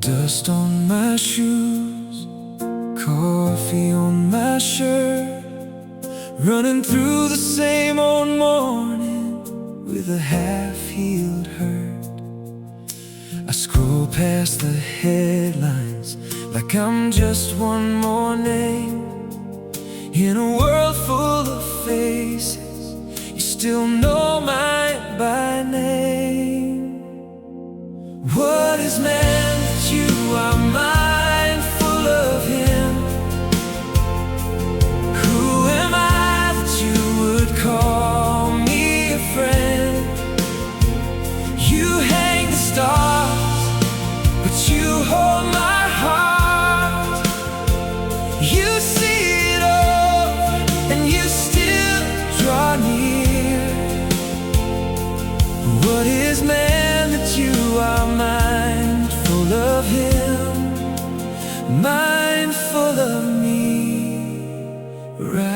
Dust on my shoes, coffee on my shirt, running through the same old morning with a half-healed hurt. I scroll past the headlines like I'm just one more name. In a world full of faces, you still know mine by name. What is man that you are mindful of him? Who am I that you would call me a friend? You hang the stars, but you hold my heart. You see it all, and you still draw near. What is man that you are mindful of him, mindful of me, right?